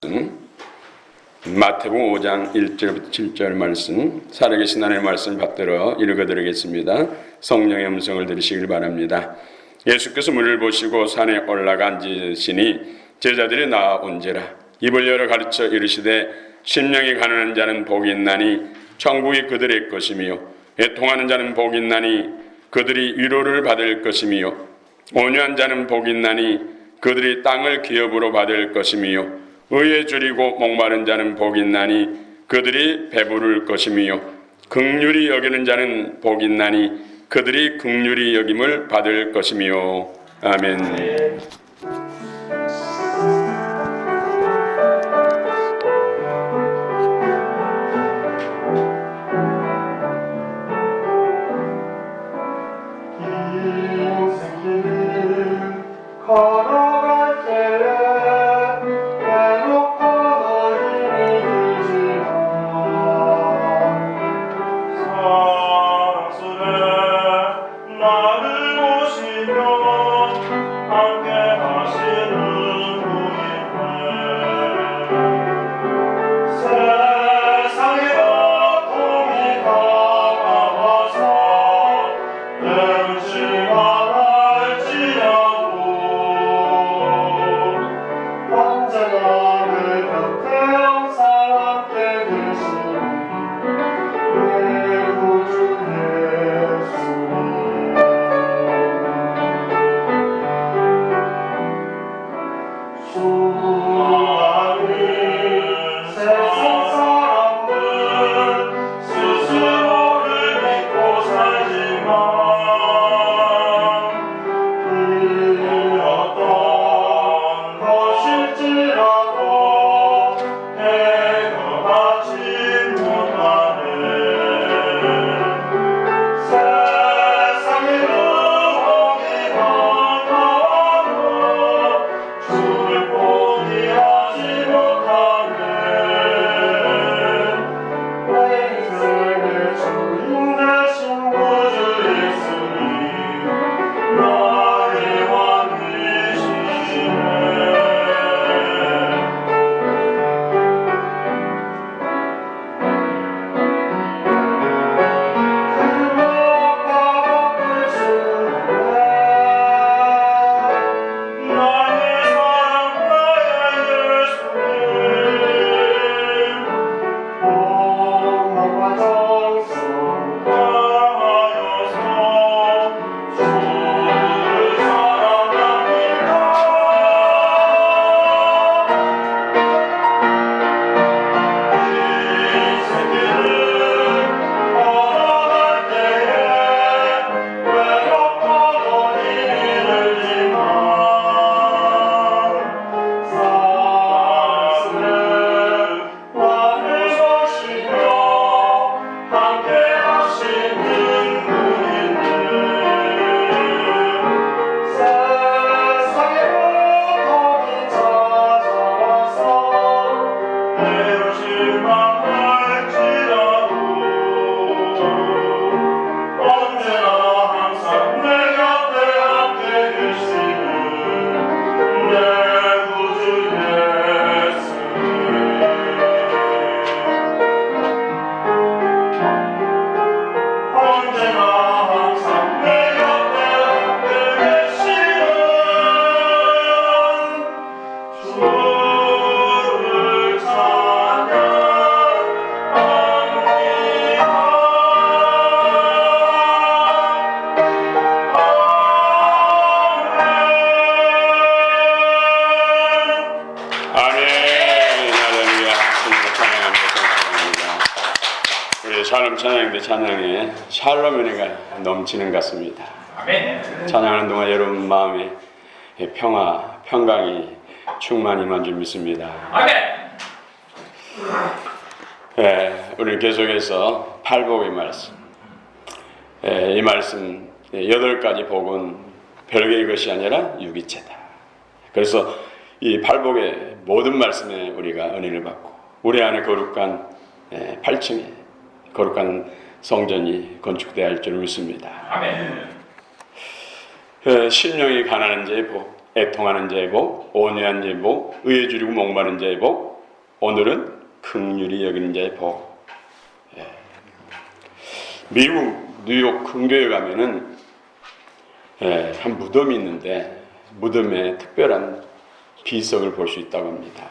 마태복음 5장 1절부터 7절 말씀, 살아계신 하나님의 말씀을 받들어 읽어드리겠습니다. 성령의 음성을 들으시길 바랍니다. 예수께서 물을 보시고 산에 올라가 앉으시니 제자들이 나아온지라. 입을 열어 가르쳐 이르시되 심령이 가난한 자는 복이 있나니 천국이 그들의 것이며 애통하는 자는 복이 있나니 그들이 위로를 받을 것이며 온유한 자는 복이 있나니 그들이 땅을 기업으로 받을 것이며 의에 줄이고 목마른 자는 복이 있나니 그들이 배부를 것이며 긍휼히 여기는 자는 복이 있나니 그들이 긍휼히 여김을 받을 것이며. 아멘. 찬양에 샬롬 은혜가 넘치는 것 같습니다. 아멘. 찬양하는 동안 여러분 마음에 평화, 평강이 충만히 임한 줄 믿습니다. 아멘. 우리 계속해서 팔복의 말씀. 이 말씀 8가지 복은 별개의 것이 아니라 유기체다. 그래서 이 팔복의 모든 말씀에 우리가 은혜를 받고 우리 안에 거룩한 8층에 거룩한 성전이 건축되어야 할 줄 믿습니다. 아멘. 심령이 가난한 자의 복, 애통하는 자의 복, 온유한 자의 복, 의에 줄이고 목마른 자의 복, 오늘은 긍휼히 여기는 자의 복. 미국 뉴욕 근교에 가면은 한 무덤이 있는데 무덤에 특별한 비석을 볼 수 있다고 합니다.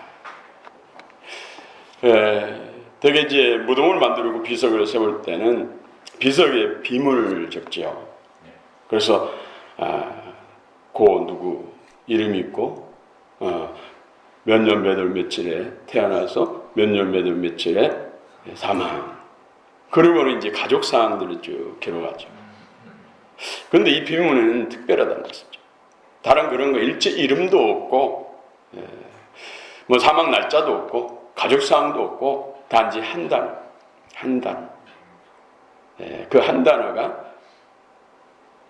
되게 이제 무덤을 만들고 비석을 세울 때는 비석에 비문을 적지요. 그래서 고 누구 이름이 있고 몇 년 몇 월 며칠에 태어나서 몇 년 몇 월 며칠에 사망. 그리고는 이제 가족 사항들을 쭉 기록하죠. 그런데 이 비문은 특별하다는 것이죠. 다른 그런 거 일체 이름도 없고 뭐 사망 날짜도 없고 가족 사항도 없고 단지 한 단어, 한 단어. 그 한 단어가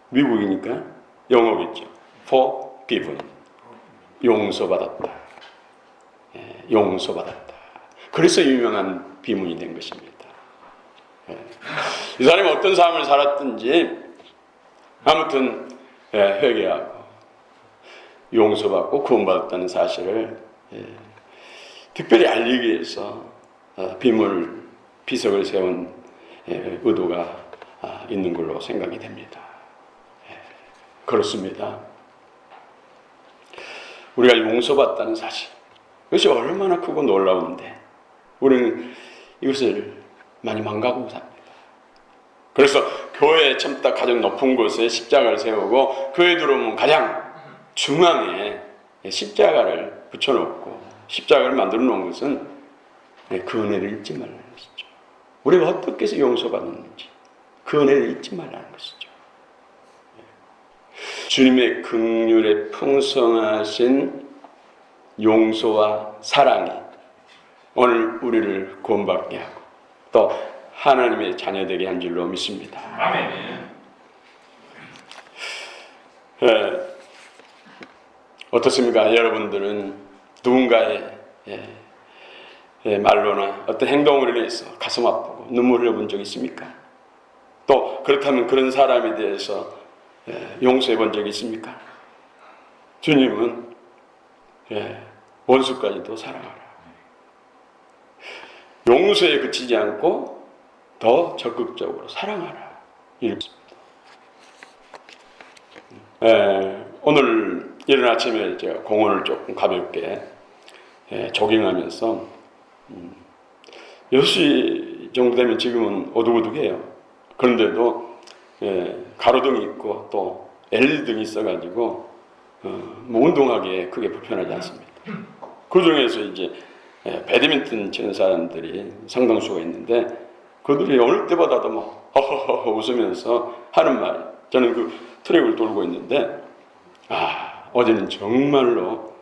미국이니까 영어겠죠. forgiven, 용서받았다. 용서받았다. 그래서 유명한 비문이 된 것입니다. 이 사람이 어떤 삶을 살았든지 아무튼 회개하고 용서받고 구원받았다는 사실을 특별히 알리기 위해서 비석을 세운 의도가 있는 걸로 생각이 됩니다. 그렇습니다. 우리가 용서받다는 사실, 그것이 얼마나 크고 놀라운데 우리는 이것을 많이 망각하고 삽니다. 그래서 교회에 참 딱 가장 높은 곳에 십자가를 세우고 교회 들어오면 가장 중앙에 십자가를 붙여놓고 십자가를 만들어 놓은 것은 그 은혜를 잊지 말라는 것이죠. 우리가 어떻게 해서 용서받는지 그 은혜를 잊지 말라는 것이죠. 주님의 긍휼에 풍성하신 용서와 사랑이 오늘 우리를 구원받게 하고 또 하나님의 자녀되게 한 줄로 믿습니다. 아멘. 어떻습니까? 여러분들은 누군가의 말로나 어떤 행동을 위해서 가슴 아프고 눈물을 흘려본 적 있습니까? 또 그렇다면 그런 사람에 대해서 용서해 본 적이 있습니까? 주님은 원수까지도 사랑하라. 용서에 그치지 않고 더 적극적으로 사랑하라. 이렇습니다. 오늘 이른 아침에 제가 공원을 조금 가볍게 조깅하면서 6시 정도 되면 지금은 어둑어둑해요. 그런데도 가로등이 있고 또 LED등이 있어가지고 뭐 운동하기에 크게 불편하지 않습니다. 그 중에서 이제 배드민턴 치는 사람들이 상당수가 있는데 그들이 어느 때보다도 막 허허허 웃으면서 하는 말이, 저는 그 트랙을 돌고 있는데 어제는 정말로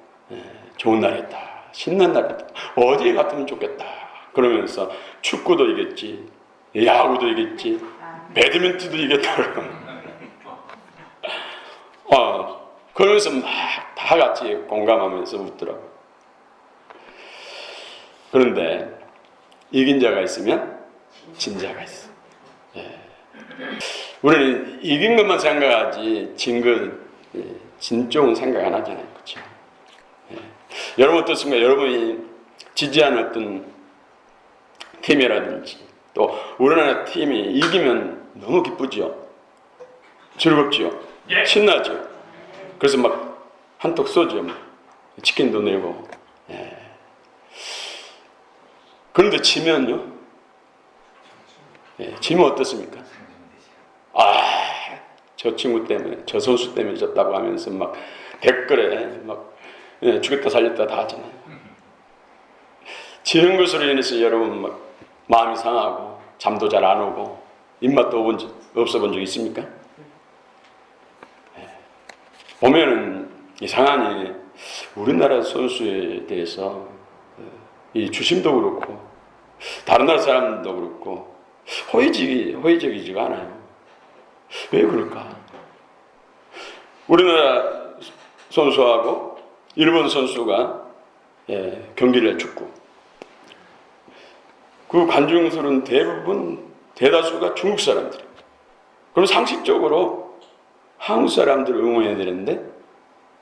좋은 날이었다, 신난 날이었다, 어디에 갔으면 좋겠다 그러면서 축구도 이겼지, 야구도 이겼지, 배드민턴도 이겼다 그러면서 막 다 같이 공감하면서 웃더라고요. 그런데 이긴 자가 있으면 진 자가 있어. 우리는 이긴 것만 생각하지 진 쪽은 생각 안 하잖아요. 그렇죠? 여러분 어떻습니까? 여러분이 지지하는 어떤 팀이라든지 또 우리나라 팀이 이기면 너무 기쁘죠? 즐겁죠? 신나죠? 그래서 막 한턱 쏘죠. 치킨도 내고. 그런데 지면요? 지면 어떻습니까? 저 친구 때문에, 저 선수 때문에 졌다고 하면서 막 댓글에 막 죽였다 살렸다 다 하잖아요. 지는 것으로 인해서 여러분 막 마음이 상하고 잠도 잘 안 오고 입맛도 없어 본 적 있습니까? 보면은 이상하니 우리나라 선수에 대해서 이 주심도 그렇고 다른 나라 사람도 그렇고 호의적이지가 않아요. 왜 그럴까? 우리나라 선수하고 일본 선수가 경기를 해, 축구. 그 관중들은 대다수가 중국 사람들이에요. 그럼 상식적으로 한국 사람들을 응원해야 되는데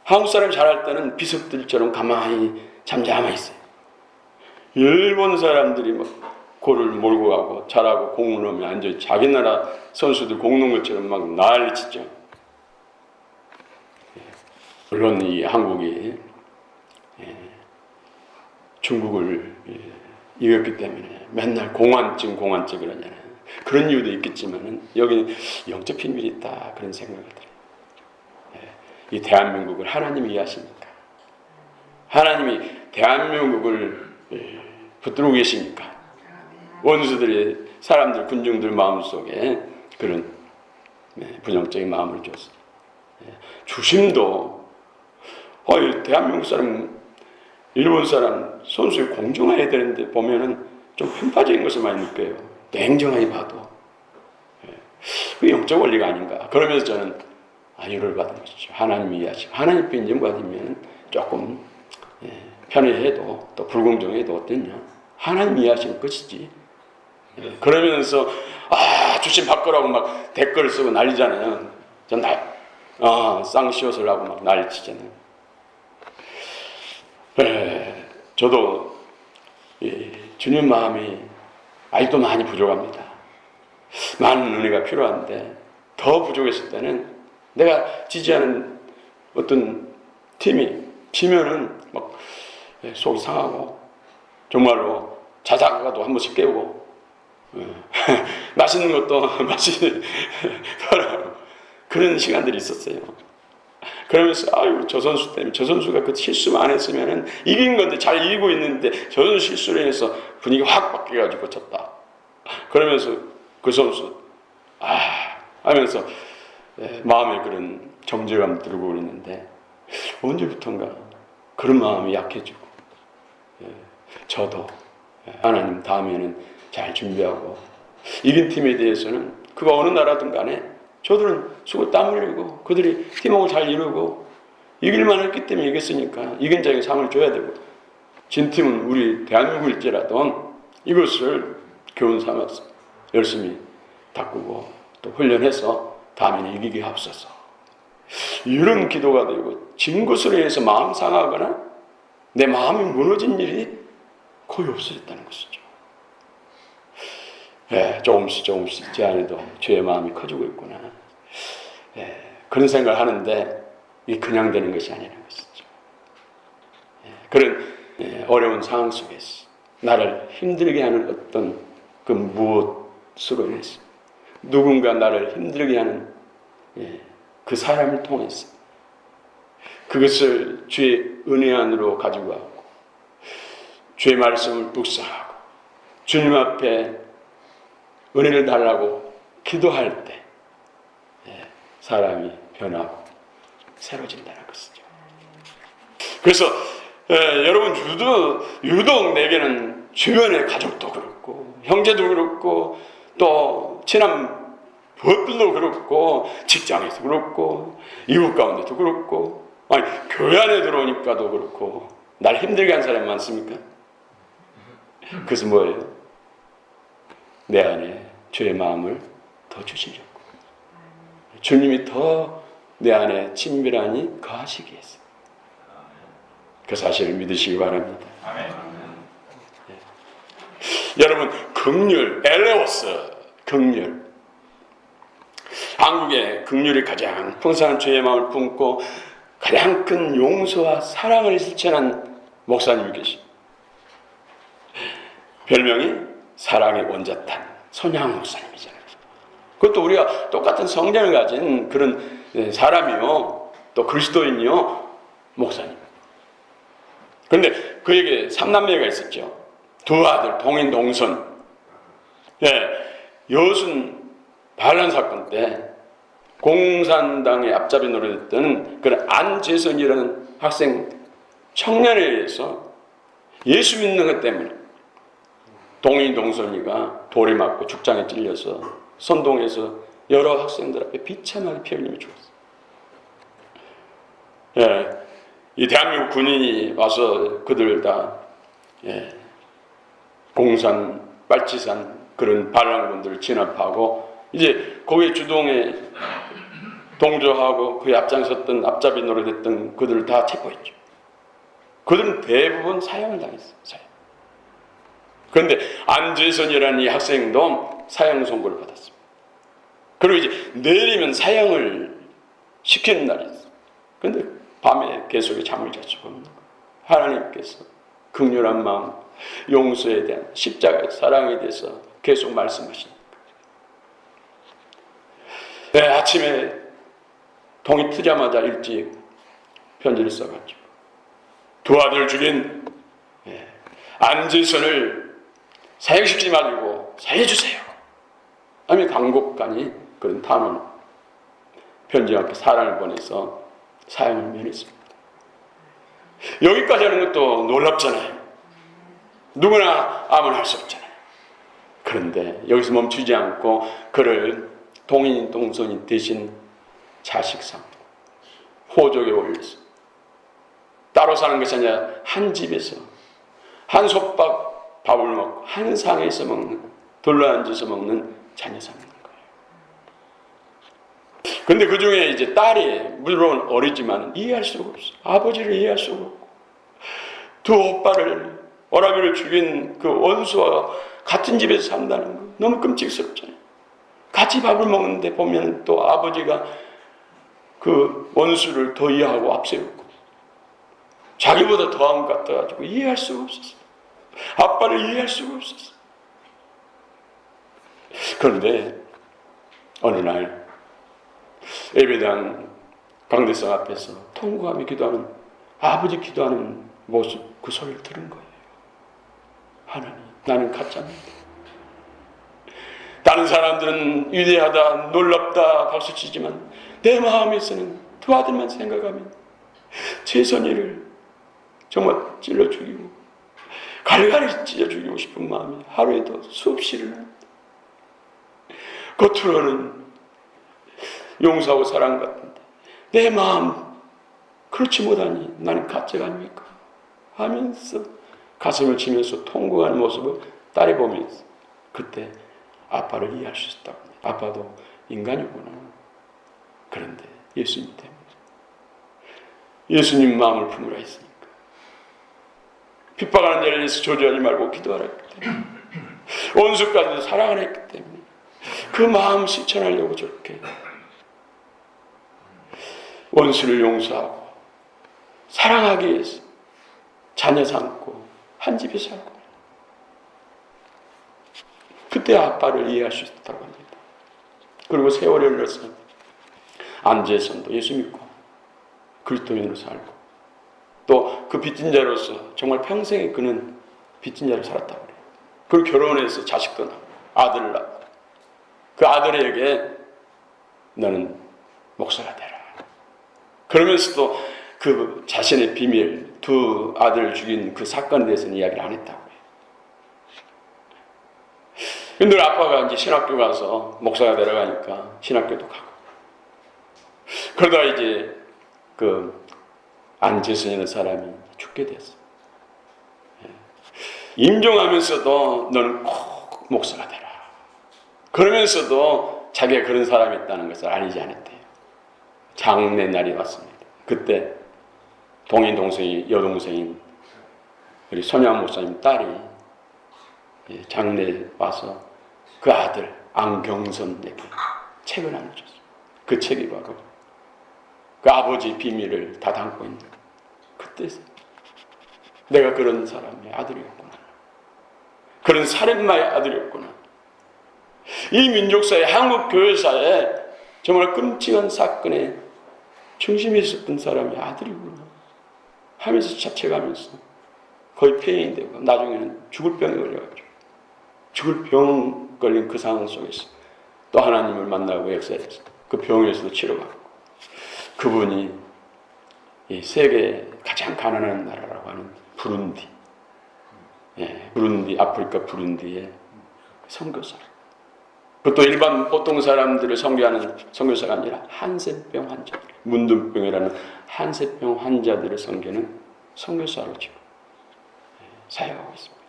한국 사람이 잘할 때는 비석들처럼 가만히 잠잠해 있어요. 일본 사람들이 막 골을 몰고 가고 잘하고 공을 넣으면 완전히 자기 나라 선수들 공 넣은 것처럼 막 난리치죠. 물론 이 한국이 중국을 이겼기 때문에 맨날 공안증 그러잖아요. 그런 이유도 있겠지만은 여기는 영적 비밀이 있다 그런 생각을 들어요. 이 대한민국을 하나님이 이해하십니까? 하나님이 대한민국을 붙들고 계십니까? 원수들이 사람들 군중들 마음속에 그런 부정적인 마음을 줬어요. 주심도 대한민국 사람 일본 사람 선수에 공정해야 되는데 보면은 좀 편파적인 것을 많이 느껴요. 냉정하게 봐도 그 영적 원리가 아닌가. 그러면서 저는 안위를 받은 것이죠. 하나님이 이해하시고 하나님께 인정받으면 조금 편해해도 또 불공정해도 어땠냐. 하나님이 이해하시는 것이지. 그러면서 주신 바꾸라고 막 댓글 쓰고 난리잖아요. 전 쌍시옷을 하고 막 난리치잖아요. 저도 주님 마음이 아직도 많이 부족합니다. 많은 은혜가 필요한데 더 부족했을 때는 내가 지지하는 어떤 팀이 지면은 막 속이 상하고 정말로 자장가도 한 번씩 깨우고 맛있는 것도 맛있는 그런 시간들이 있었어요. 그러면서 저 선수 때문에 저 선수가 그 실수만 안 했으면은 이긴 건데 잘 이기고 있는데 저 선수 실수를 해서 분위기 확 바뀌어가지고 졌다. 그러면서 그 선수 하면서 마음에 그런 정죄감 들고 있는데 언제부턴가 그런 마음이 약해지고 저도 하나님 다음에는 잘 준비하고 이긴 팀에 대해서는 그가 어느 나라든 간에 저들은 수고 땀 흘리고 그들이 팀워크를 잘 이루고 이길만 했기 때문에 이겼으니까 이긴 자에게 상을 줘야 되고 진 팀은 우리 대한민국일지라도 이것을 교훈 삼아서 열심히 닦고 또 훈련해서 다음에는 이기게 하옵소서. 이런 기도가 되고 진 것으로 인해서 마음 상하거나 내 마음이 무너진 일이 거의 없어졌다는 것이죠. 조금씩 제 안에도 죄의 마음이 커지고 있구나. 그런 생각을 하는데 이게 그냥 되는 것이 아니라는 것이죠. 그런 어려운 상황 속에서 나를 힘들게 하는 어떤 그 무엇으로 인해서 누군가 나를 힘들게 하는 그 사람을 통해서 그것을 주의 은혜 안으로 가지고 가고 주의 말씀을 묵상하고 주님 앞에 은혜를 달라고 기도할 때 사람이 변하고 새로워진다는 것이죠. 그래서 여러분 유독 내게는 주변의 가족도 그렇고 형제도 그렇고 또 친한 부업들도 그렇고 직장에서 그렇고 이웃 가운데도 그렇고 교회 안에 들어오니까도 그렇고 날 힘들게 한 사람이 많습니까? 그것은 뭐예요? 내 안에 주의 마음을 더 주시려고 주님이 더 내 안에 친밀하니 거하시기 위해서 그 사실을 믿으시기 바랍니다. 여러분 긍휼, 엘레오스 긍휼 한국의 긍휼이 가장 풍성한 주의 마음을 품고 가장 큰 용서와 사랑을 실천한 목사님이 계십니다. 별명이 사랑의 원자탄 손양 목사님이잖아요. 그것도 우리가 똑같은 성장을 가진 그런 사람이요 또 그리스도인이요 목사님. 그런데 그에게 3남매가 있었죠. 두 아들 동인 동선. 여순 반란 사건 때 공산당의 앞잡이 노릇했던 그런 안재선이라는 학생 청년에 의해서 예수 믿는 것 때문에 동인 동선이가 돌에 맞고 죽장에 찔려서 선동에서 여러 학생들 앞에 비참하게 피 흘리며 죽었어요. 이 대한민국 군인이 와서 그들 다 공산, 빨치산 그런 반란군들을 진압하고 이제 거기에 주동에 동조하고 그에 앞장섰던 앞잡이 노릇했던 그들을 다 체포했죠. 그들은 대부분 사형을 당했어요. 사형. 그런데 안재선이라는 이 학생도 사형 선고를 받았습니다. 그리고 이제 내리면 사형을 시키는 날이 있어요. 그런데 밤에 계속 잠을 잘 수가 없는 거예요. 하나님께서 긍휼한 마음, 용서에 대한 십자가의 사랑에 대해서 계속 말씀하시는 거예요. 네, 아침에 동이 트자마자 일찍 편지를 써가지고 두 아들 죽인 안재선을 사형시키지 말고 사해주세요. 아니 강곡간이 그런 탄원 편지와 함께 사랑을 보내서 사형을 면했습니다. 여기까지 하는 것도 놀랍잖아요. 누구나 아무나 할 수 없잖아요. 그런데 여기서 멈추지 않고 그를 동인 동선인 대신 자식상 호족에 올려서 따로 사는 것이 아니라 한 집에서 한 솥밥 밥을 먹고 한 상에서 먹는, 둘러앉아서 먹는 자녀 삼는 거예요. 그런데 그 중에 이제 딸이 물론 어리지만 이해할 수가 없어. 아버지를 이해할 수가 없고 두 오빠를 오라비를 죽인 그 원수와 같은 집에서 산다는 거 너무 끔찍스럽잖아요. 같이 밥을 먹는데 보면 또 아버지가 그 원수를 더 이해하고 앞세우고 자기보다 더한 것 같아가지고 이해할 수가 없었어요. 아빠를 이해할 수가 없었어요. 그런데 어느 날 예배당 강대상 앞에서 통곡하며 기도하는 아버지 기도하는 모습, 그 소리를 들은 거예요. 하나님, 나는 가짜입니다. 다른 사람들은 위대하다, 놀랍다 박수치지만 내 마음에서는 두 아들만 생각하면 재선이를 정말 찔러 죽이고 갈갈이 찢어 죽이고 싶은 마음이 하루에도 수없이 일어납니다. 겉으로는 용서하고 사랑 같은데 내 마음 그렇지 못하니 나는 가짜가 아닙니까? 하면서 가슴을 치면서 통곡하는 모습을 딸이 보면서 그때 아빠를 이해할 수 있다고 합니다. 아빠도 인간이구나. 그런데 예수님 때문에 예수님 마음을 품으라 했으니까 핍박하는 자를 위해서 조절하지 말고 기도하라 했기 때문에 원수까지도 사랑을 했기 때문에 그 마음 실천하려고 저렇게 원수를 용서하고 사랑하기 위해서 자녀 삼고 한 집에 살고 그때 아빠를 이해할 수 있다고 합니다. 그리고 세월이 흘러서 안재선도 예수 믿고 그리스도인으로 살고 또 그 빚진 자로서 정말 평생에 그는 빚진 자로 살았다고 그래요. 그리고 결혼해서 자식도 낳고 아들을 낳고 그 아들에게 너는 목사가 되라. 그러면서도 그 자신의 비밀, 두 아들을 죽인 그 사건에 대해서는 이야기를 안 했다고 해요. 근데 아빠가 이제 신학교 가서 목사가 되려가니까 신학교도 가고 그러다가 이제 그 안재선이라는 사람이 죽게 됐어. 임종하면서도 너는 꼭 목사가 되라. 그러면서도 자기가 그런 사람이 있다는 것을 알리지 않았대요. 장례 날이 왔습니다. 그때 동인 동생이 여동생인 우리 손양 목사님 딸이 장례에 와서 그 아들 안경선에게 책을 나눠줬어요. 그 책이 바로 그 아버지 비밀을 다 담고 있는 그때 내가 그런 사람의 아들이었구나. 그런 살인마의 아들이었구나. 이 민족사회, 한국 교회사에 정말 끔찍한 사건의 중심에 있었던 사람의 아들이구나 하면서 자책하면서 거의 폐인이 되고 나중에는 죽을 병에 걸려가지고 죽을 병 걸린 그 상황 속에서 또 하나님을 만나고 역사해서 그 병에서도 치료받고 그분이 이 세계 가장 가난한 나라라고 하는 부룬디, 부룬디, 아프리카 부룬디의 선교사. 그것도 일반 보통 사람들을 선교하는 선교사가 아니라 한센병 환자들, 문둥병이라는 한센병 환자들을 선교하는 선교사로 지금 사역하고 있습니다.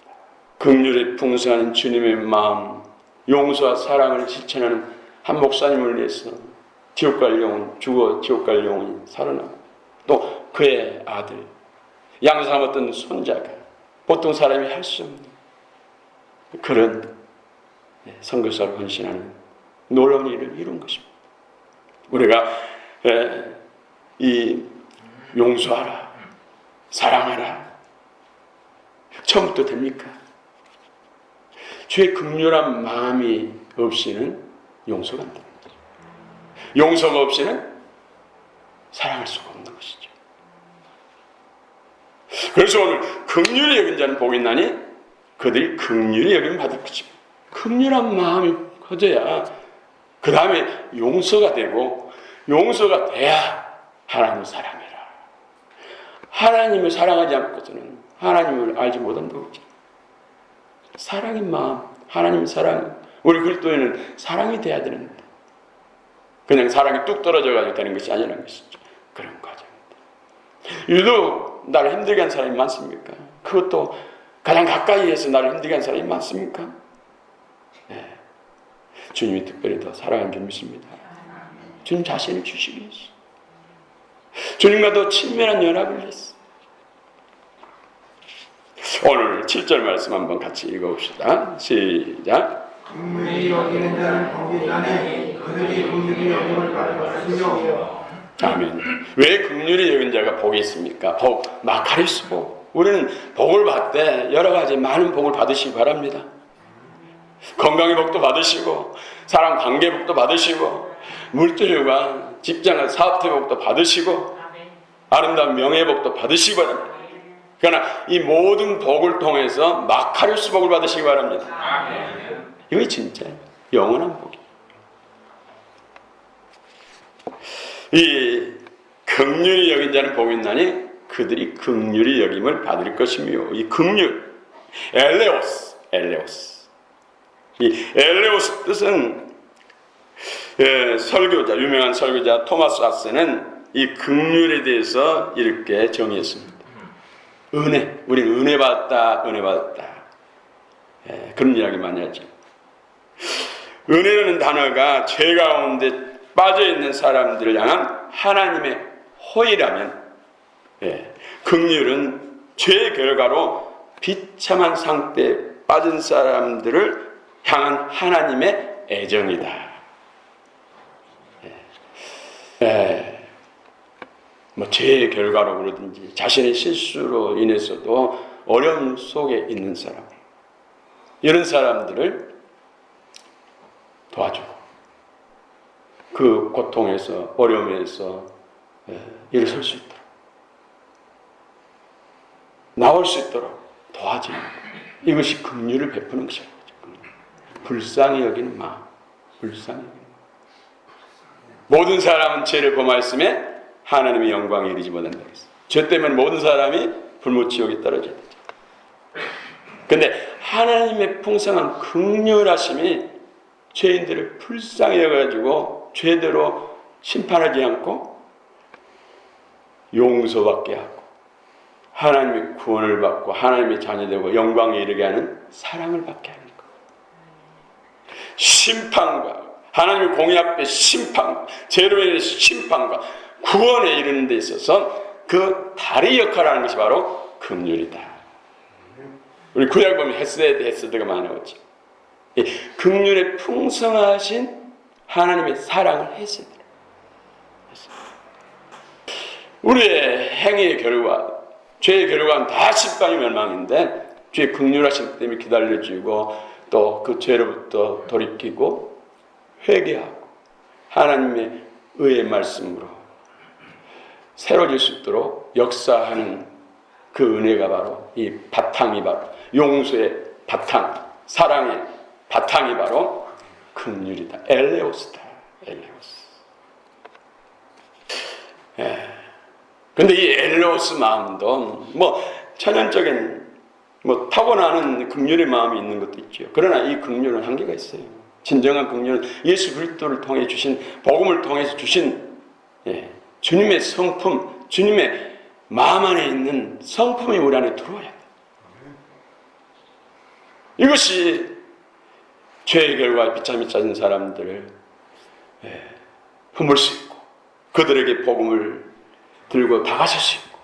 긍휼의 풍성한 주님의 마음, 용서와 사랑을 실천하는 한 목사님을 위해서 지옥 갈 영혼, 죽어 지옥 갈 영혼이 살아나고 또 그의 아들, 양삼 어떤 손자가 보통 사람이 할 수 없는 그런 선교사로 헌신하는 놀라운 일을 이룬 것입니다. 우리가 이 용서하라, 사랑하라 처음부터 됩니까? 주의 긍휼한 마음이 없이는 용서가 안 됩니다. 용서가 없이는 사랑할 수가 없는 것이죠. 그래서 오늘 긍휼히 여긴 자는 복이 있나니 그들이 긍휼히 여김을 받을 것입니다. 긍휼한 마음이 커져야 그 다음에 용서가 되고, 용서가 돼야 하나님을 사랑해라. 하나님을 사랑하지 않고서는 하나님을 알지 못한다고 했죠. 사랑의 마음, 하나님 사랑, 우리 그리스도인은 사랑이 돼야 되는데 그냥 사랑이 뚝 떨어져가지고 되는 것이 아니라는 것이죠. 그런 과정입니다. 유독 나를 힘들게 한 사람이 많습니까? 그것도 가장 가까이에서 나를 힘들게 한 사람이 많습니까? 네. 주님이 특별히 더 사랑하는 줄 믿습니다. 주님 자신을 주시기 위해서 주님과 더 친밀한 연합을 했어. 오늘 7절 말씀 한번 같이 읽어봅시다. 시작. 긍휼히 여기는 자는 복이 있나니 그들이 긍휼히 여김을 받을 것이며. 아멘. 왜 긍휼히 여긴 자가 복이 있습니까? 복, 마카리스 복. 우리는 복을 받되 여러 가지 많은 복을 받으시기 바랍니다. 건강의 복도 받으시고, 사랑 관계 복도 받으시고, 물질과 직장과 사업의 복도 받으시고, 아름다운 명예 복도 받으시기 바랍니다. 그러나 이 모든 복을 통해서 마카리스 복을 받으시기 바랍니다. 이게 진짜 영원한 복이에요. 이 긍휼히 여긴 자는 복이 있나니 그들이 긍휼히 여김을 받을 것이며, 이 긍휼, 엘레오스. 이 엘레오스 뜻은 설교자, 유명한 설교자 토마스 아스는 이 긍휼에 대해서 이렇게 정의했습니다. 은혜, 우리는 은혜 받았다. 그런 이야기 많이 하죠. 은혜라는 단어가 죄 가운데 빠져있는 사람들을 향한 하나님의 호의라면, 긍휼은 죄의 결과로 비참한 상태에 빠진 사람들을 향한 하나님의 애정이다. 뭐 죄의 결과로 그러든지 자신의 실수로 인해서도 어려움 속에 있는 사람, 이런 사람들을 도와주고 그 고통에서, 어려움에서 일어설 수 있도록, 나올 수 있도록 도와주는, 이것이 긍휼을 베푸는 것이죠. 불쌍히 여기는 마음, 불쌍히 여기는 마음. 모든 사람은 죄를 범하였음에 하나님의 영광에 이르지 못한다고 했어요. 죄 때문에 모든 사람이 불못지옥에 떨어져야 되죠. 근데 하나님의 풍성한 긍휼하심이 죄인들을 불쌍히 여가지고 죄대로 심판하지 않고 용서받게 하고 하나님의 구원을 받고 하나님의 자녀되고 영광에 이르게 하는 사랑을 받게 하는 것. 심판과 하나님의 공의 앞에 심판, 죄로 인해서 심판과 구원에 이르는 데 있어서 그 다리 역할을 하는 것이 바로 긍휼이다. 우리 구약 보면 헤세드가 많이 나오죠. 긍휼에 풍성하신 하나님의 사랑을 헤세드. 우리의 행위의 결과, 죄의 결과는 다 심판이 멸망인데 죄의 긍휼하심 때문에 기다려지고 또 그 죄로부터 돌이키고 회개하고 하나님의 의의 말씀으로 새로워질 수 있도록 역사하는 그 은혜가 바로 이 바탕이 바로 용서의 바탕, 사랑의 바탕이 바로 긍휼이다. 엘레오스다. 엘레오스. 근데 이 엘레오스 마음도 뭐 천연적인 뭐 타고나는 긍휼의 마음이 있는 것도 있죠. 그러나 이 긍휼은 한계가 있어요. 진정한 긍휼은 예수 그리스도를 통해 주신, 복음을 통해서 주신 주님의 성품, 주님의 마음 안에 있는 성품이 우리 안에 들어와야 돼요. 이것이 죄의 결과에 비참히 짜진 사람들을 품을 수 있고 그들에게 복음을 들고 다가설 수 있고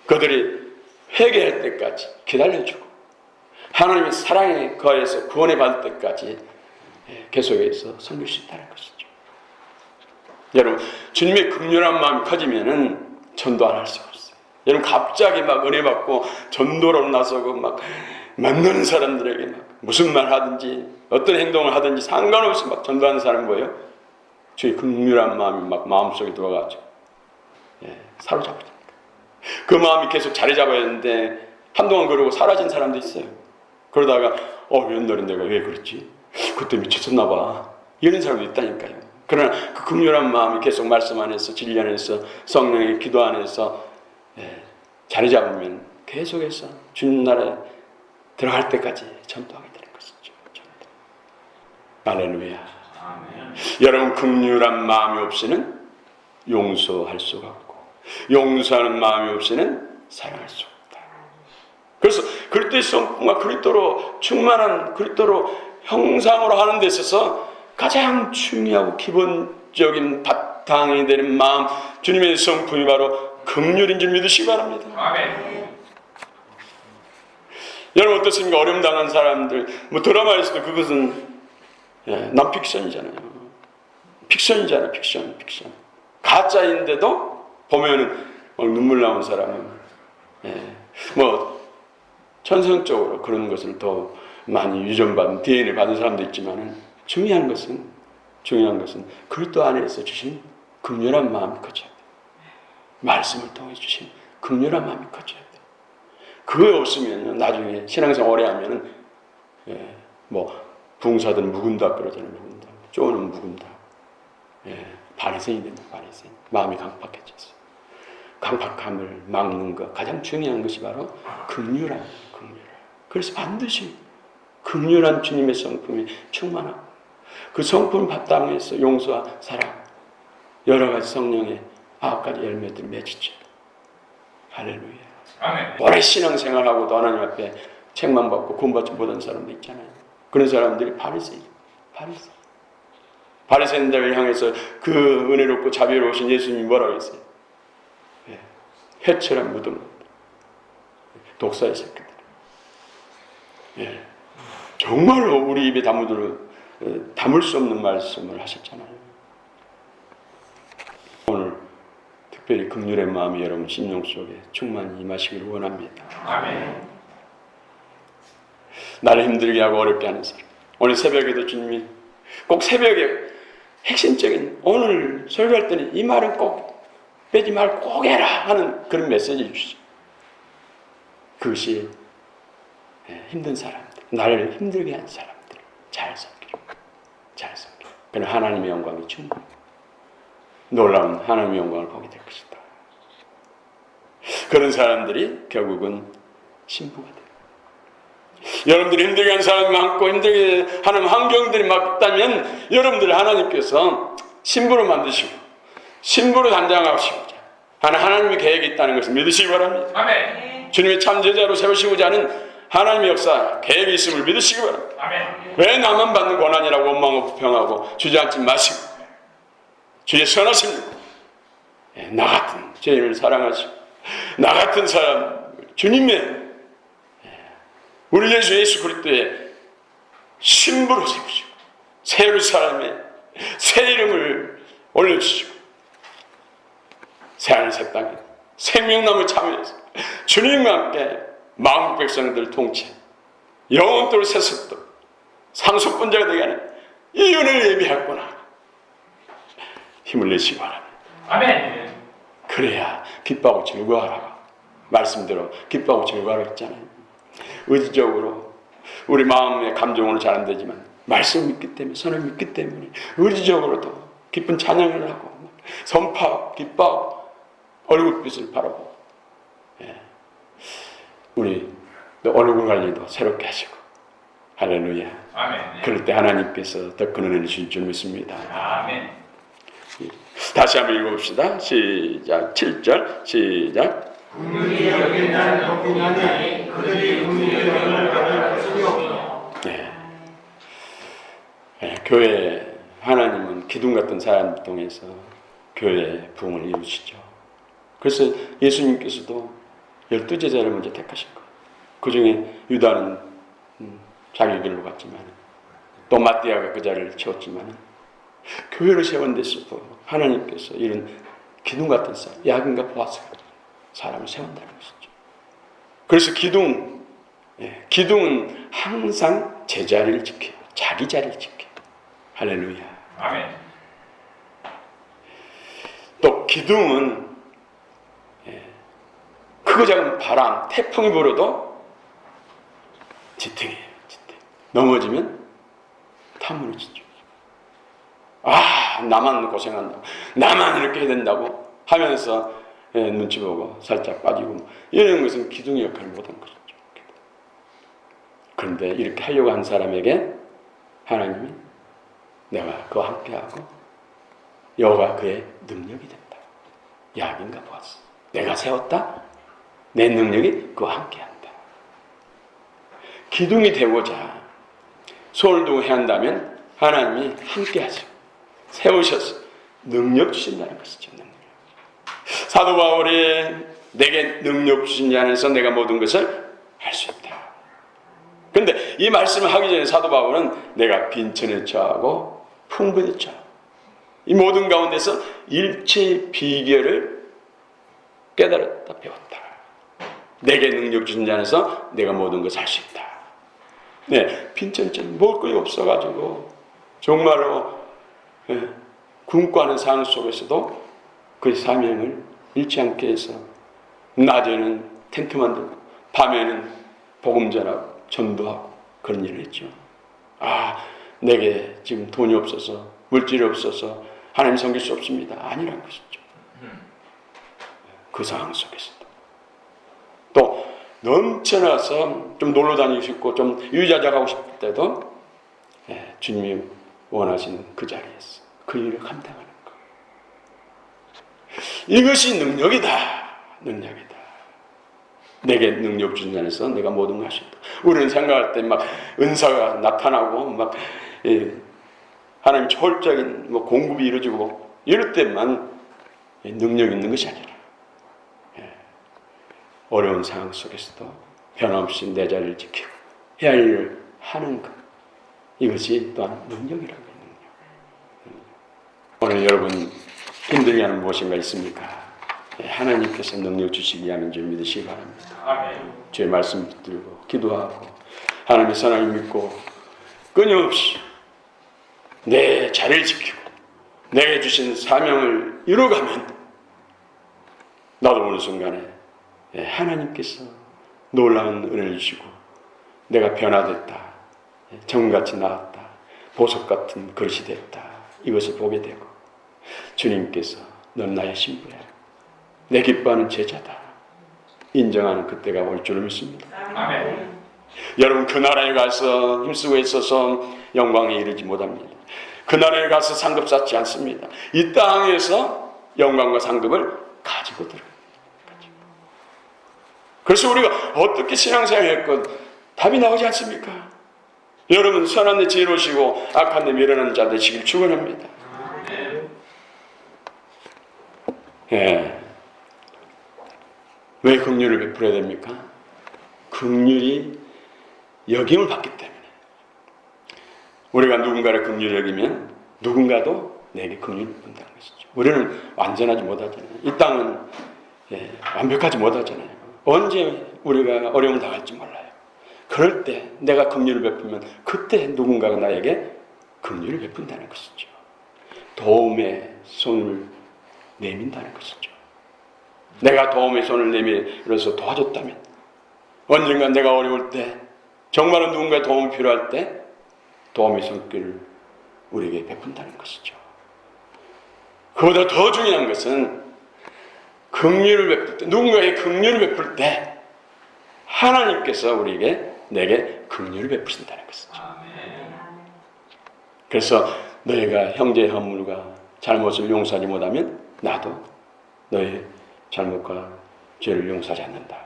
그들이 회개할 때까지 기다려주고 하나님의 사랑에 거해서 구원에 받을 때까지 계속해서 섬길 수 있다는 것이죠. 여러분, 주님의 긍휼한 마음이 커지면은 전도 안 할 수가 없어요. 여러분, 갑자기 막 은혜 받고 전도로 나서고 막 만나는 사람들에게 막 무슨 말 하든지 어떤 행동을 하든지 상관없이 막 전도하는 사람은 뭐예요? 주의 긍휼한 마음이 막 마음속에 들어가죠. 사로잡히니까. 그 마음이 계속 자리 잡아야 하는데 한동안 그러고 사라진 사람도 있어요. 그러다가 옛날에 내가 왜 그랬지? 그때 미쳤었나 봐. 이런 사람도 있다니까요. 그러나 그 긍휼한 마음이 계속 말씀 안에서 진리 안에서 성령의 기도 안에서 자리 잡으면 계속해서 주님 나라에 들어갈 때까지 전도하게 되는 것이죠. 할렐루야. 아멘. 여러분, 긍휼한 마음이 없이는 용서할 수가 없고 용서하는 마음이 없이는 사랑할 수 없다. 그래서 그리스도의 성품과 그리스도로 충만한 그리스도로 형상으로 하는 데 있어서 가장 중요하고 기본적인 바탕이 되는 마음, 주님의 성품이 바로 긍휼인 줄 믿으시기 바랍니다. 아멘. 여러분 어떻습니까? 어려움 당한 사람들, 드라마에서도 그것은 난픽션이잖아요. 픽션이잖아요. 픽션. 가짜인데도 보면은 눈물 나온 사람은 천성적으로 그런 것을 더 많이 유전받은 DNA를 받은 사람도 있지만은 중요한 것은 그리스도 안에서 주신 긍휼한 마음이 커져야 돼. 말씀을 통해 주신 긍휼한 마음이 커져야 돼. 그거 없으면 나중에 신앙생활 오래 하면은 부흥사들은 묵은다 그러잖아요. 묵은다. 쪼는 묵은다. 바리새인이 된다. 바리새인. 마음이 강팍해졌어요. 강팍함을 막는 것 가장 중요한 것이 바로 긍휼함. 그래서 반드시 긍휼한 주님의 성품이 충만하고 그 성품 바탕에서 용서와 사랑, 여러 가지 성령의 9가지 열매들을 맺죠. 할렐루야. 아멘. 오래 신앙생활하고도 하나님 앞에 책만 받고 구원받지 못한 사람도 있잖아요. 그런 사람들이 바리새인들을 향해서 그 은혜롭고 자비로우신 예수님이 뭐라고 했어요? 해처럼 묻은 독사의 새끼들. 정말로 우리 입에 담을 수 없는 말씀을 하셨잖아요. 오늘 특별히 긍휼의 마음이 여러분 심령 속에 충만히 임하시기를 원합니다. 아멘. 나를 힘들게 하고 어렵게 하는 사람, 오늘 새벽에도 주님이 꼭 새벽에 핵심적인 오늘 설교할 때는 이 말은 꼭 빼지 말고 꼭 해라 하는 그런 메시지를 주시죠. 그것이 힘든 사람들, 나를 힘들게 한 사람들 잘 섬기고 그는 하나님의 영광이 충분히 놀라운 하나님의 영광을 보게 될 것이다. 그런 사람들이 결국은 신부가 됩니다. 여러분들이 힘들게 하는 사람이 많고 힘들게 하는 환경들이 많다면 여러분들 하나님께서 신부로 만드시고 신부로 단장하시고자 하는 하나님의 계획이 있다는 것을 믿으시기 바랍니다. 아멘. 주님의 참 제자로 세우시고자 하는 하나님의 역사, 계획이 있음을 믿으시기 바랍니다. 아멘. 왜 나만 받는 고난이라고 원망하고 불평하고 주저앉지 마시고 주의 선하십니다. 나 같은 죄인을 사랑하시고 나 같은 사람 주님의 우리 예수 그리스도의 신부로 세우시고 새 예루살렘에 새 이름을 올려주시고 새하늘 새 땅에 생명나무 참여해서 주님과 함께 마음 백성들 통치 영원토록 세습도 상속분자가 되게 하는 이 은혜를 예비했구나. 힘을 내시기 바랍니다. 아멘. 그래야 기뻐하고 즐거워하라. 말씀대로 기뻐하고 즐거워하라 했잖아요. 의지적으로 우리 마음의 감정으로 잘 안 되지만 말씀 믿기 때문에 선을 믿기 때문에 의지적으로도 기쁜 찬양을 하고 선파하고 기뻐하고 얼굴빛을 바라보고 우리 얼굴 관리도 새롭게 하시고 할렐루야. 아멘. 그럴 때 하나님께서 더 큰 은혜를 주실 줄 믿습니다. 아멘. 다시 한번 읽어봅시다. 시작. 7절 시작. 긍휼히 여긴 자는 복이나니 그들이 긍휼히 여김을 받을 것이요. 교회 하나님은 기둥 같은 사람을 통해서 교회의 부흥을 이루시죠. 그래서 예수님께서도 12제자를 먼저 택하신 거예요. 그 중에 유다는 자기 길로 갔지만 또 마띠아가 그 자리를 채웠지만 교회를 세운 데서도 하나님께서 이런 기둥 같은 사람, 야긴과 보아스 같은 사람을 세운다는 것이죠. 그래서 기둥은 항상 제자리를 지켜요. 자기 자리를 지켜요. 할렐루야. 아멘. 또 기둥은 크고 작은 바람, 태풍이 불어도 지탱해요. 지탱. 넘어지면 다 무너지죠. 나만 고생한다고, 나만 이렇게 해야 된다고 하면서 눈치 보고 살짝 빠지고 이런 것은 기둥의 역할을 못한 것이죠. 그런데 이렇게 하려고 한 사람에게 하나님이 내가 그와 함께하고 여호와 그의 능력이 된다. 야긴과 보았어. 내가 세웠다. 내 능력이 그와 함께한다. 기둥이 되고자 손을 두고 해야 한다면 하나님이 함께하시고 세우셔서 능력 주신다는 것이죠. 능력. 사도 바울이 내게 능력 주신 자 안에서 내가 모든 것을 할 수 있다. 그런데 이 말씀을 하기 전에 사도 바울은 내가 빈천에 처하고 풍부에 처하고 이 모든 가운데서 일체의 비결을 깨달았다, 배웠다. 내게 능력 주신 자 안에서 내가 모든 것을 할 수 있다. 네, 빈천처럼 먹을 것이 없어가지고 정말로 굶고 하는 상황 속에서도 그 사명을 잃지 않게 해서 낮에는 텐트 만들고 밤에는 복음 전하고 전도하고 그런 일을 했죠. 내게 지금 돈이 없어서 물질이 없어서 하나님 섬길 수 없습니다. 아니라는 것이죠. 그 상황 속에서도 또 넘쳐나서 좀 놀러 다니고 싶고 좀 유자작하고 싶을 때도 주님이 원하시는 그 자리에서 그 일을 감당하는 것. 이것이 능력이다. 능력이다. 내게 능력 주신 자에서 내가 모든 걸 할 수 있다. 우리는 생각할 때 막 은사가 나타나고 막 하나님 초월적인 공급이 이루어지고 이럴 때만 능력 있는 것이 아니라 어려운 상황 속에서도 변함없이 내 자리를 지키고 해야 할 일을 하는 것. 이것이 또한 능력이라고 해요. 오늘 여러분 힘들게 하는 무엇인가 있습니까? 하나님께서 능력 주시기 위함인 줄 믿으시기 바랍니다. 아멘. 주의 말씀 붙들고 기도하고 하나님의 선을 믿고 끊임없이 내 자리를 지키고 내게 주신 사명을 이루어가면 나도 어느 순간에 하나님께서 놀라운 은혜를 주시고 내가 변화됐다. 정같이 나았다. 보석 같은 그릇이 됐다. 이것을 보게 되고 주님께서 넌 나의 신부야. 내 기뻐하는 제자다. 인정하는 그때가 올 줄을 믿습니다. 아멘. 여러분 그 나라에 가서 힘쓰고 있어서 영광에 이르지 못합니다. 그 나라에 가서 상급 쌓지 않습니다. 이 땅에서 영광과 상급을 가지고 들어갑니다. 그래서 우리가 어떻게 신앙생활을 했건 답이 나오지 않습니까? 여러분 선한 데 지혜로우시고 악한 데 미련한 자 되시길 축원합니다. 왜 긍휼을 베풀어야 됩니까? 긍휼이 여김을 받기 때문에. 우리가 누군가를 긍휼히 여기면 누군가도 내게 긍휼을 베푼다는 것이죠. 우리는 완전하지 못하잖아요. 이 땅은 완벽하지 못하잖아요. 언제 우리가 어려움을 당할지 몰라요. 그럴 때 내가 긍휼을 베풀면 그때 누군가가 나에게 긍휼을 베푼다는 것이죠. 도움의 손을 내민다는 것이죠. 내가 도움의 손을 내밀어서 도와줬다면 언젠가 내가 어려울 때 정말로 누군가의 도움이 필요할 때 도움의 손길을 우리에게 베푼다는 것이죠. 그보다 더 중요한 것은 긍휼을 베풀 때, 누군가에게 긍휼을 베풀 때 하나님께서 우리에게 내게 긍휼을 베푸신다는 것이죠. 그래서 너희가 형제의 허물과 잘못을 용서하지 못하면 나도 너의 잘못과 죄를 용서하지 않는다.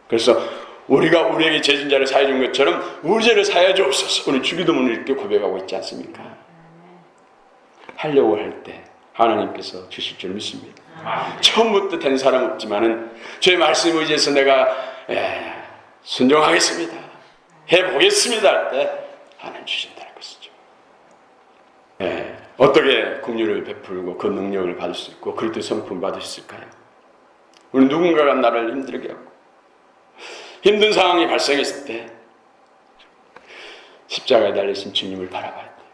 그래서 우리가 우리에게 죄진 자를 사해 준 것처럼 우리 죄를 사해 주옵소서. 오늘 주기도문을 이렇게 고백하고 있지 않습니까? 하려고 할 때 하나님께서 주실 줄 믿습니다. 처음부터 된 사람 없지만은 주의 말씀 의지해서 내가 순종하겠습니다. 해보겠습니다 할 때 하나님 주신다는 것이죠. 예, 어떻게 긍휼을 베풀고 그 능력을 받을 수 있고 그리스도의 성품 받을 수 있을까요? 우리 누군가가 나를 힘들게 하고 힘든 상황이 발생했을 때 십자가에 달리신 주님을 바라봐야 돼요.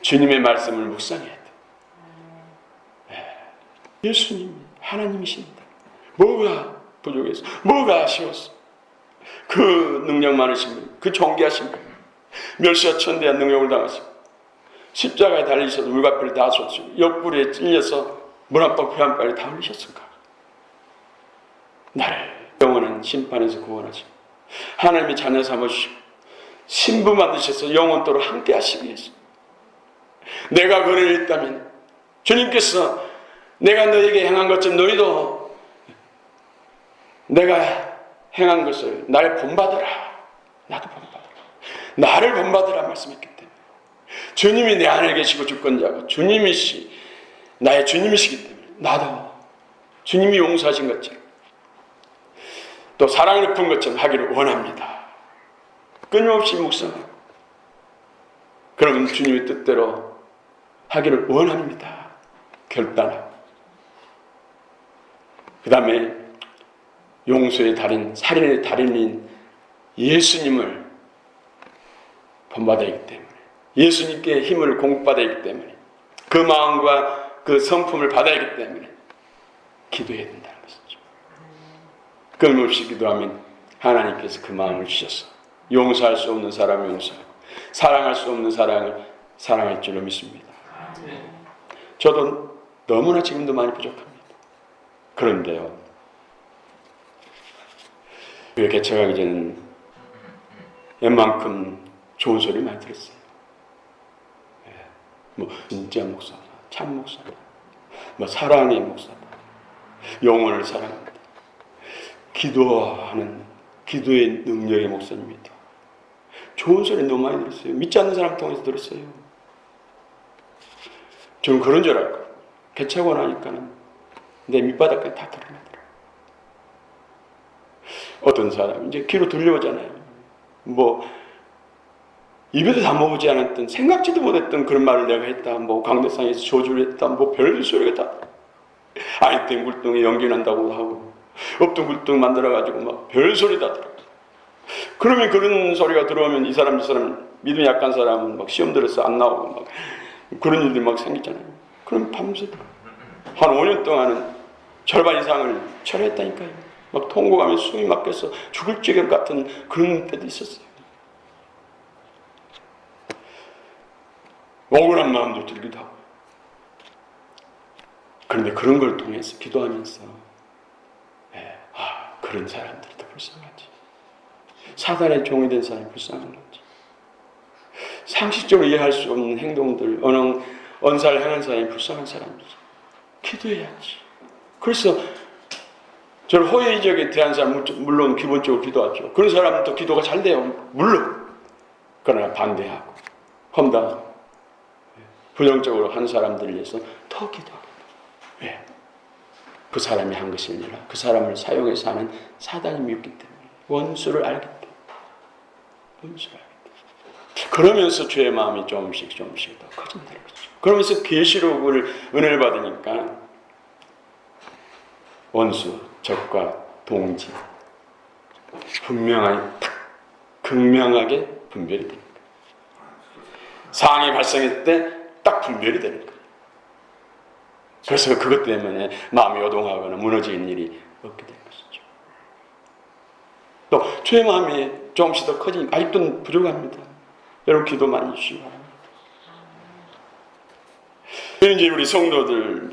주님의 말씀을 묵상해야 돼요. 예수님이 하나님이십니다. 뭐가 부족해서, 뭐가 아쉬웠어. 그 능력 많으신 분, 그 존귀하신 분, 멸시와 천대한 능력을 당하시고 십자가에 달리셔서 물과피를 다 쏟으시고 옆구리에 찔려서 물 한 방, 피 한 방을 다 흘리셨을까? 나를 영원한 심판에서 구원하시고 하나님의 자녀 삼으시고 신부 만드셔서 영원토록 함께 하시기 위해서 내가 그를 했다면 주님께서 내가 너에게 행한 것처럼 너희도 내가 행한 것을 날 본받아라. 나도 본받아라. 나를 본받으라 말씀했기 때문에 주님이 내 안에 계시고 주권자고 주님이시 나의 주님이시기 때문에 나도 주님이 용서하신 것처럼 또 사랑을 푼 것처럼 하기를 원합니다. 끊임없이 묵상하고 그러면 주님의 뜻대로 하기를 원합니다. 결단하고 그 다음에 용서의 달인, 살인의 달인인 예수님을 본받아야 하기 때문에 예수님께 힘을 공급받아야 하기 때문에 그 마음과 그 성품을 받아야 하기 때문에 기도해야 된다는 것이죠. 끊임없이 기도하면 하나님께서 그 마음을 주셔서 용서할 수 없는 사람을 용서하고 사랑할 수 없는 사랑을 사랑할 줄로 믿습니다. 저도 너무나 지금도 많이 부족합니다. 그런데요, 교회 개척하기 전에는 웬만큼 좋은 소리 많이 들었어요. 뭐 진짜 목사다, 참 목사다, 뭐 사랑의 목사다, 영혼을 사랑합니다, 기도하는 기도의 능력의 목사님이다. 좋은 소리 너무 많이 들었어요. 믿지 않는 사람 통해서 들었어요. 저는 그런 줄 알고 개척하고 나니까는 내 밑바닥까지 다 드러나더라고요. 어떤 사람 이제 귀로 들려오잖아요. 뭐 입에도 담아보지 않았던, 생각지도 못했던 그런 말을 내가 했다. 뭐 강대상에서 조주를 했다. 뭐 별소리가 다 아인슈타인 굴뚝에 연기 난다고 하고 없던 굴뚝 만들어가지고 막 별소리 다 들어. 그러면 그런 소리가 들어오면 이 사람 믿음이 약한 사람은 막 시험 들어서 안 나오고 막 그런 일들이 막 생기잖아요. 그럼 밤새 한 5년 동안은 절반 이상을 철회했다니까요. 막 통곡하며 숨이 막혀서 죽을 지경 같은 그런 때도 있었어요. 억울한 마음도 들기도 하고. 그런데 그런 걸 통해서 기도하면서 그런 사람들이 더 불쌍하지. 사단의 종이 된 사람이 불쌍한 거지. 상식적으로 이해할 수 없는 행동들, 언사를 행한 사람이 불쌍한 사람이지. 기도해야지. 그래서 저를 호의적에 대한 사람은 물론 기본적으로 기도하죠. 그런 사람은 또 기도가 잘 돼요. 물론. 그러나 반대하고 험담하고 부정적으로 한 사람들을 위해서 더 기도하고. 왜? 그 사람이 한 것이 아니라 그 사람을 사용해서 하는 사단이 미웠기 때문에 원수를 알기 때문에 원수를 알기 때문에 그러면서 죄의 마음이 조금씩 더 커진다는 거죠. 그러면서 계시록을 은혜를 받으니까 원수, 적과 동지 극명하게 분별이 됩니다. 상황이 발생했을 때 딱 분별이 되는 거예요. 그래서 그것 때문에 마음이 요동하거나 무너지는 일이 없게 되는 것이죠. 또 죄의 마음이 조금씩 더 커지니까 아직도 부족합니다. 여러분 기도 많이 주시기 바랍니다. 이제 우리 성도들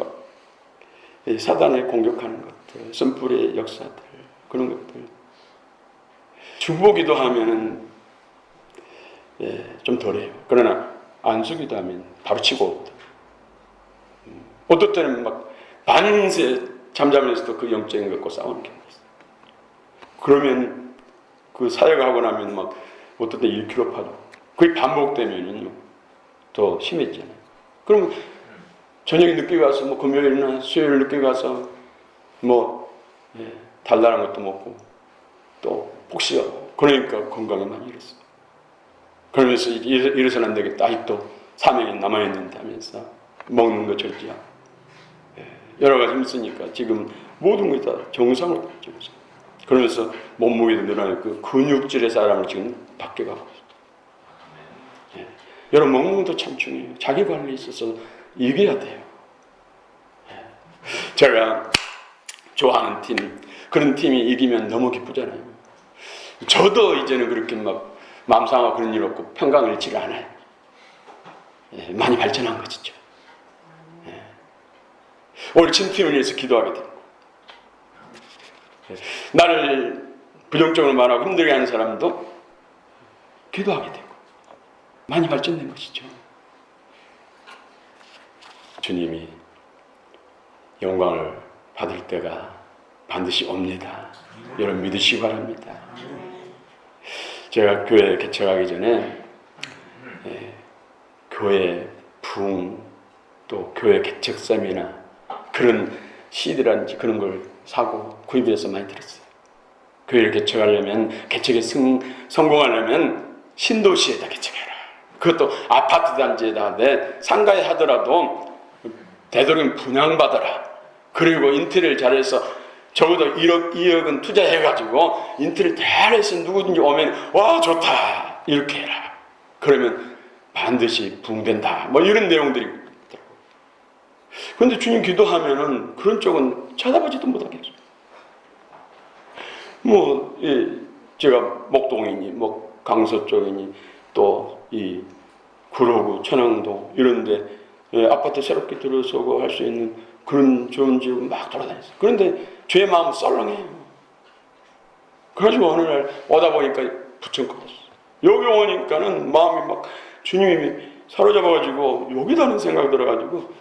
사단에 공격하는 것들, 선불의 역사들, 그런 것들 중보기도 하면은 좀 덜해요. 그러나 안수기도 하면 바로 치고 어떨 때는 막 반세 잠자면서도 그 영적인 것과 싸우는 경우가 있어요. 그러면 그 사역하고 나면 막 어떨 때 1kg 파도 그게 반복되면은요 더 심해지잖아요. 그러면 저녁에 늦게 가서 뭐 금요일이나 수요일 늦게 가서 뭐 달달한 것도 먹고 또 폭식하고 그러니까 건강이 많이 잃었어. 그러면서 이래서는 안 되겠다. 아직도 사명이 남아있는데 하면서 먹는 거 절제하고 여러 가지 있으니까 지금 모든 게 다 정상으로 바뀌면서 그러면서 몸무게도 늘어나고 근육질의 사람을 지금 바뀌어가고 있어요. 여러분 먹는 것도 참 중요해요. 자기 관리에 있어서 이겨야 돼요. 제가 좋아하는 팀, 그런 팀이 이기면 너무 기쁘잖아요. 저도 이제는 그렇게 막 마음 상하고 그런 일 없고 평강 잃지를 않아요. 많이 발전한 것이죠. 오늘 친팀을 위해서 기도하게 됩니다. 나를 부정적으로 말하고 힘들게 하는 사람도 기도하게 되고 많이 발전된 것이죠. 주님이 영광을 받을 때가 반드시 옵니다. 여러분 믿으시기 바랍니다. 제가 교회 개척하기 전에 교회 부흥 또 교회 개척 세미나 그런 CD라든지 그런 걸 사고 구입해서 많이 들었어요. 교회를 개척하려면 개척에 성공하려면 신도시에다 개척해라. 그것도 아파트 단지에다 내 상가에 하더라도 되도록이면 분양받아라. 그리고 인테리어를 잘해서 적어도 1억, 2억은 투자해가지고 인테리어 잘해서 누구든지 오면 와 좋다 이렇게 해라. 그러면 반드시 부흥된다. 뭐 이런 내용들이 있더라고요. 그런데 주님 기도하면은 그런 쪽은 쳐다보지도 못하겠어요. 뭐 제가 목동이니 뭐 강서 쪽이니 또 이 구로구 천왕동 이런데 아파트 새롭게 들어서고 할 수 있는 그런 좋은 지역을 막 돌아다녔어요. 그런데 제 마음은 썰렁해요. 그래가지고 어느 날 오다 보니까 부천 거 봤어요. 여기 오니까는 마음이 막 주님이 사로잡아가지고 여기다는 생각 들어가지고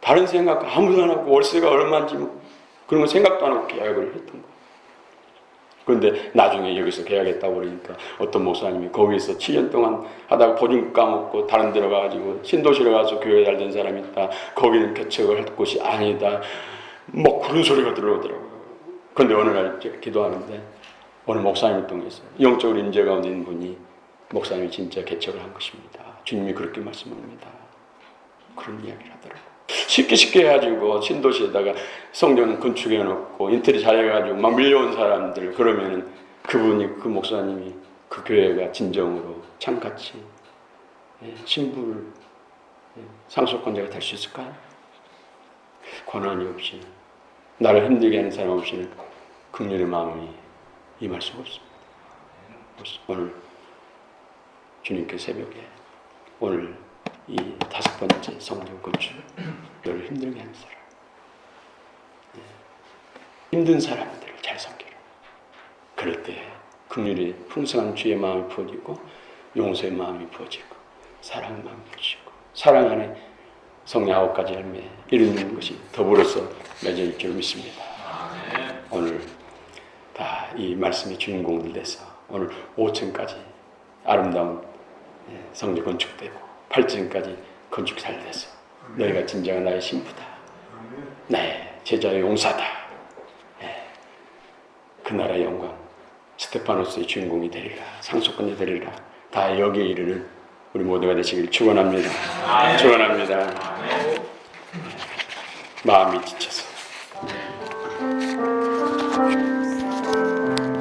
다른 생각 아무도 안 하고 월세가 얼마인지 뭐 그런 거 생각도 안 하고 계약을 했던 거예요. 그런데 나중에 여기서 계약했다고 그러니까 어떤 목사님이 거기서 7년 동안 하다가 보증 까먹고 다른 데로 가가지고 신도시로 가서 교회 잘 된 사람이 있다. 거기는 개척을 할 곳이 아니다. 뭐 그런 소리가 들어오더라고요. 그런데 어느 날 제가 기도하는데 어느 목사님을 통해서 영적으로 인재 가운데 있는 분이 목사님이 진짜 개척을 한 것입니다. 주님이 그렇게 말씀합니다. 그런 이야기를 하더라고요. 쉽게 해가지고 신도시에다가 성전 건축해놓고 인테리어 잘해가지고 막 밀려온 사람들 그러면은 그분이 그 목사님이 그 교회가 진정으로 창같이 신부를 상속권자가 될 수 있을까요? 권한이 없이는 나를 힘들게 하는 사람 없이는 긍휼의 마음이 임할 수가 없습니다. 오늘 주님께 새벽에 오늘 이 5번째 성전 건축 너를 힘들게 하는 사람 힘든 사람들을 잘 섬기라. 그럴 때 긍휼이 풍성한 주의 마음이 부어지고 용서의 마음이 부어지고 사랑의 마음이 부어지고 사랑 안에 성령 9가지 열매 이루는 것이 더불어서 맺어질 줄 믿습니다. 오늘 다 이 말씀의 주인공들 돼서 오늘 5층까지 아름다운 성전 건축되고 8층까지 건축 잘 돼서 너희가 진정한 나의 신부다. 나의 제자의 용사다. 그 나라의 영광 스테파노스의 주인공이 되리라. 상속권이 되리라. 다 여기에 이르는 우리 모두가 되시길 축원합니다. 축원합니다. 마음이 지쳐서